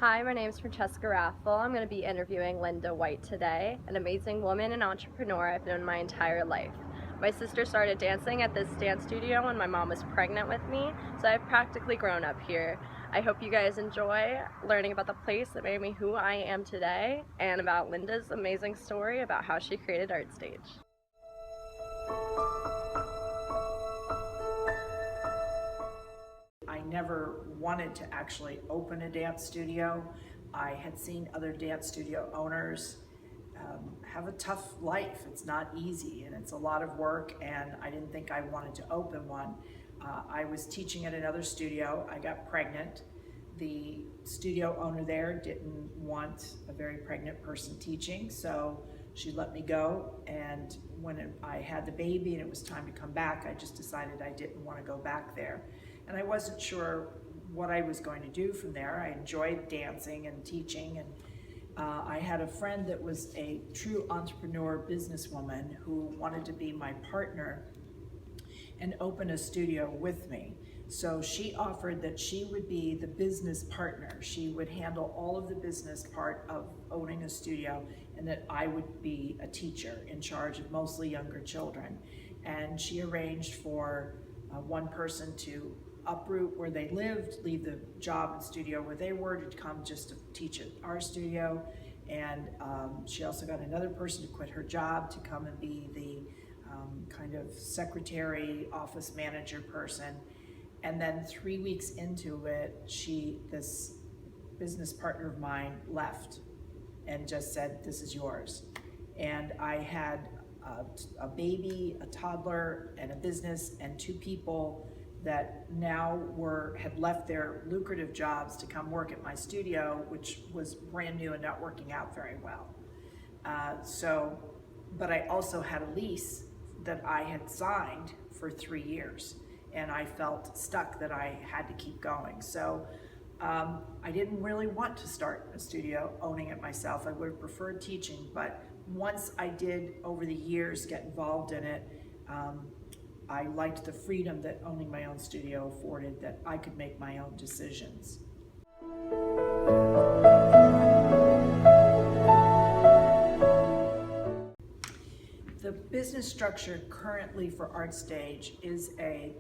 Hi, my name is Francesca Raffel. I'm going to be interviewing Linda White today, an amazing woman and entrepreneur I've known my entire life. My sister started dancing at this dance studio when my mom was pregnant with me, so I've practically grown up here. I hope you guys enjoy learning about the place that made me who I am today and about Linda's amazing story about how she created ArtStage. I never wanted to actually open a dance studio. I had seen other dance studio owners have a tough life. It's not easy and it's a lot of work, and I didn't think I wanted to open one. I was teaching at another studio. I got pregnant. The studio owner there didn't want a very pregnant person teaching, so she let me go, and when I had the baby and it was time to come back, I just decided I didn't want to go back there. And I wasn't sure what I was going to do from there. I enjoyed dancing and teaching, and I had a friend that was a true entrepreneur businesswoman who wanted to be my partner and open a studio with me. So she offered that she would be the business partner. She would handle all of the business part of owning a studio, and that I would be a teacher in charge of mostly younger children. And she arranged for one person to uproot where they lived, leave the job and studio where they were to come just to teach at our studio. And she also got another person to quit her job to come and be the kind of secretary, office manager person. And then 3 weeks into it, this business partner of mine left and just said, "This is yours." And I had a baby, a toddler, and a business, and two people that now had left their lucrative jobs to come work at my studio, which was brand new and not working out very well. But I also had a lease that I had signed for 3 years, and I felt stuck that I had to keep going. So I didn't really want to start a studio owning it myself. I would have preferred teaching, but once I did over the years get involved in it, I liked the freedom that owning my own studio afforded, that I could make my own decisions. The business structure currently for ArtStage is a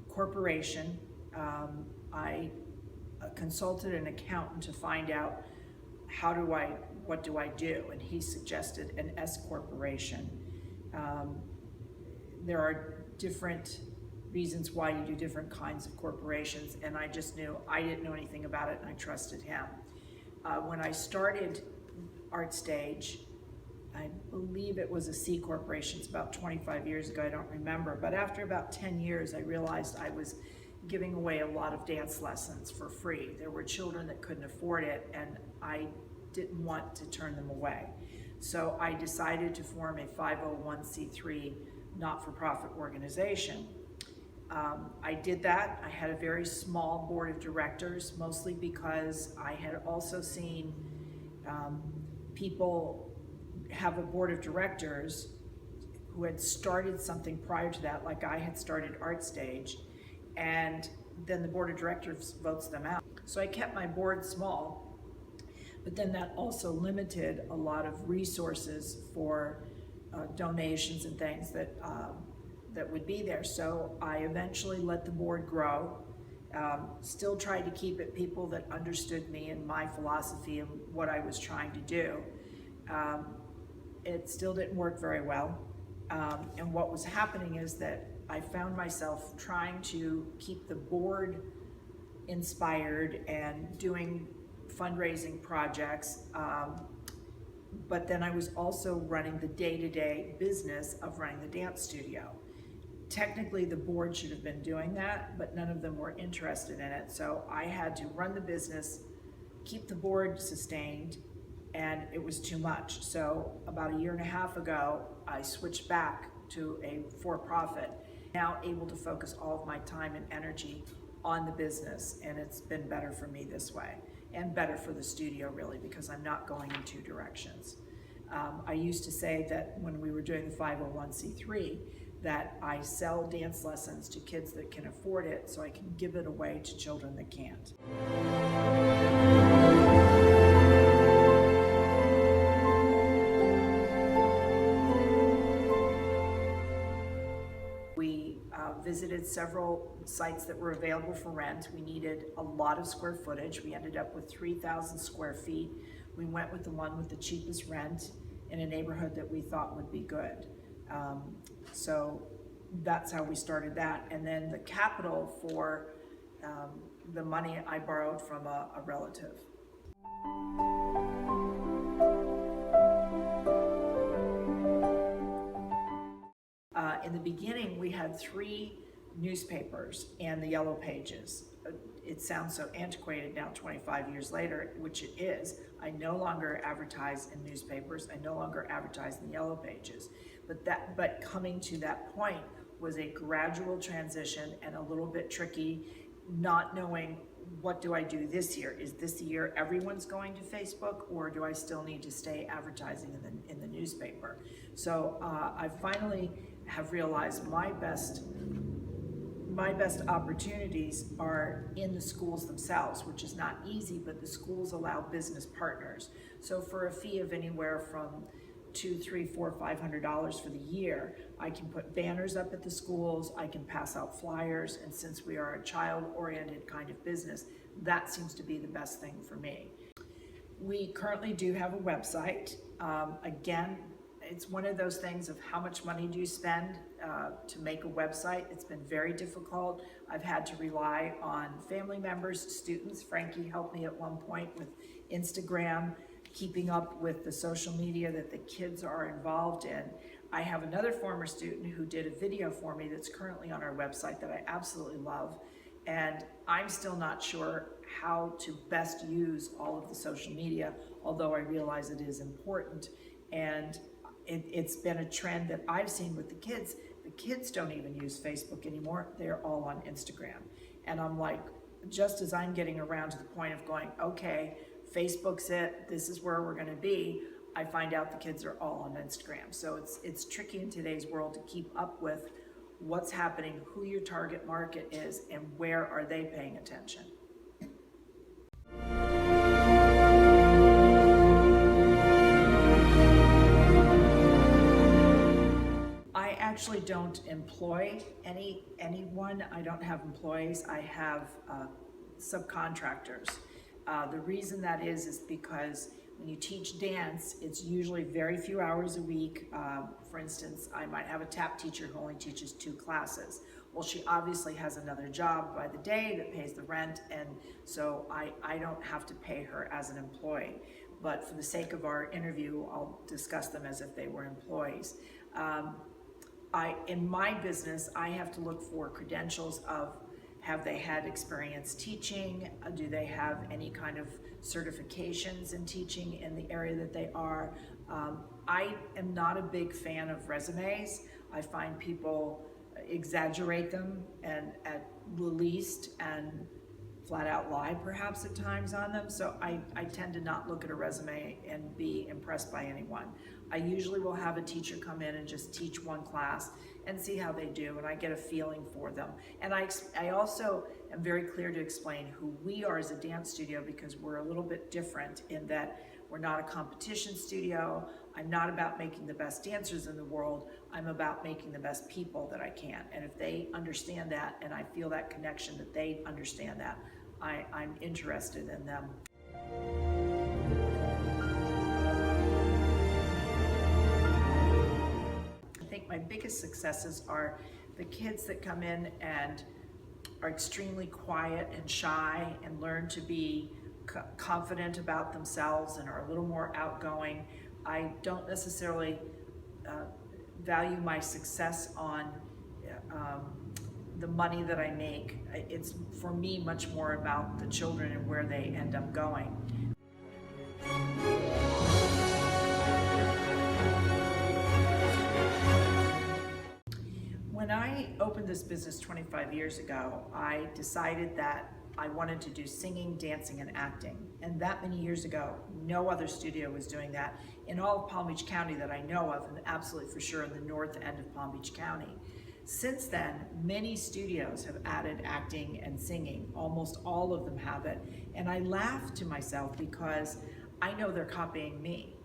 corporation. I consulted an accountant to find out what do I do, and he suggested an S corporation. There are different reasons why you do different kinds of corporations, and I just knew I didn't know anything about it, and I trusted him. When I started ArtStage, I believe it was a C corporation. It's about 25 years ago, I don't remember, but after about 10 years I realized I was giving away a lot of dance lessons for free. There were children that couldn't afford it, and I didn't want to turn them away. So I decided to form a 501c3 not-for-profit organization. I did that. I had a very small board of directors, mostly because I had also seen people have a board of directors who had started something prior to that, like I had started ArtStage, and then the board of directors votes them out. So I kept my board small, but then that also limited a lot of resources for donations and things that would be there. So I eventually let the board grow, still tried to keep it people that understood me and my philosophy and what I was trying to do. It still didn't work very well. And what was happening is that I found myself trying to keep the board inspired and doing fundraising projects, but then I was also running the day-to-day business of running the dance studio. Technically, the board should have been doing that, but none of them were interested in it. So I had to run the business, keep the board sustained, and it was too much. So about 1.5 years ago, I switched back to a for-profit, now able to focus all of my time and energy on the business, and it's been better for me this way, and better for the studio really, because I'm not going in two directions. I used to say that when we were doing the 501c3, that I sell dance lessons to kids that can afford it so I can give it away to children that can't. visited several sites that were available for rent. We needed a lot of square footage. We ended up with 3,000 square feet. We went with the one with the cheapest rent in a neighborhood that we thought would be good. So that's how we started that. And then the capital for the money I borrowed from a relative. In the beginning, we had 3 newspapers and the Yellow Pages. It sounds so antiquated now, 25 years later, which it is. I no longer advertise in newspapers. I no longer advertise in the Yellow Pages. But coming to that point was a gradual transition and a little bit tricky, not knowing what do I do this year? Is this the year everyone's going to Facebook, or do I still need to stay advertising in the newspaper? So I finally have realized my best opportunities are in the schools themselves, which is not easy, but the schools allow business partners. So for a fee of anywhere from $200, $300, $400, $500 for the year, I can put banners up at the schools, I can pass out flyers, and since we are a child-oriented kind of business, that seems to be the best thing for me. We currently do have a website. Again, it's one of those things of how much money do you spend to make a website. It's been very difficult. I've had to rely on family members, students. Frankie helped me at one point with Instagram, keeping up with the social media that the kids are involved in. I have another former student who did a video for me that's currently on our website that I absolutely love. And I'm still not sure how to best use all of the social media, although I realize it is important. And it's been a trend that I've seen with the kids. The kids don't even use Facebook anymore. They're all on Instagram. And I'm like, just as I'm getting around to the point of going, okay, Facebook's it, this is where we're gonna be, I find out the kids are all on Instagram. So it's tricky in today's world to keep up with what's happening, who your target market is, and where are they paying attention. I actually don't employ anyone. I don't have employees. I have subcontractors. The reason that is because when you teach dance, it's usually very few hours a week. For instance, I might have a tap teacher who only teaches 2 classes. Well, she obviously has another job by the day that pays the rent, and so I don't have to pay her as an employee. But for the sake of our interview, I'll discuss them as if they were employees. In my business, I have to look for credentials of, have they had experience teaching? Do they have any kind of certifications in teaching in the area that they are? I am not a big fan of resumes. I find people exaggerate them and at least and flat out lie perhaps at times on them. So I tend to not look at a resume and be impressed by anyone. I usually will have a teacher come in and just teach one class and see how they do, and I get a feeling for them. And I also am very clear to explain who we are as a dance studio, because we're a little bit different in that we're not a competition studio. I'm not about making the best dancers in the world. I'm about making the best people that I can. And if they understand that, and I feel that connection that they understand that, I'm interested in them. I think my biggest successes are the kids that come in and are extremely quiet and shy and learn to be confident about themselves and are a little more outgoing. I don't necessarily value my success on the money that I make. It's, for me, much more about the children and where they end up going. When I opened this business 25 years ago, I decided that I wanted to do singing, dancing, and acting. And that many years ago, no other studio was doing that in all of Palm Beach County that I know of, and absolutely for sure in the north end of Palm Beach County. Since then, many studios have added acting and singing. Almost all of them have it. And I laugh to myself because I know they're copying me.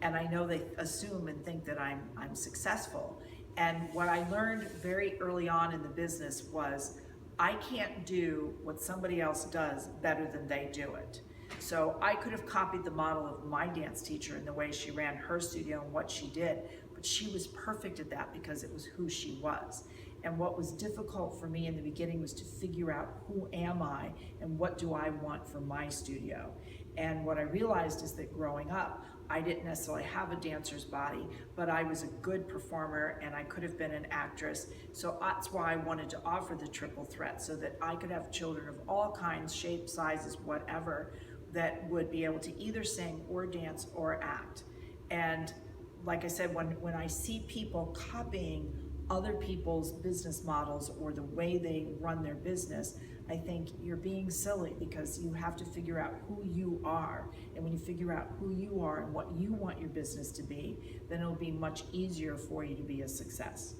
And I know they assume and think that I'm successful. And what I learned very early on in the business was I can't do what somebody else does better than they do it. So I could have copied the model of my dance teacher in the way she ran her studio and what she did, but she was perfect at that because it was who she was. And what was difficult for me in the beginning was to figure out who am I and what do I want for my studio. And what I realized is that growing up, I didn't necessarily have a dancer's body, but I was a good performer and I could have been an actress. So that's why I wanted to offer the triple threat, so that I could have children of all kinds, shapes, sizes, whatever, that would be able to either sing or dance or act. And like I said, when I see people copying other people's business models or the way they run their business, I think you're being silly, because you have to figure out who you are. And when you figure out who you are and what you want your business to be, then it'll be much easier for you to be a success.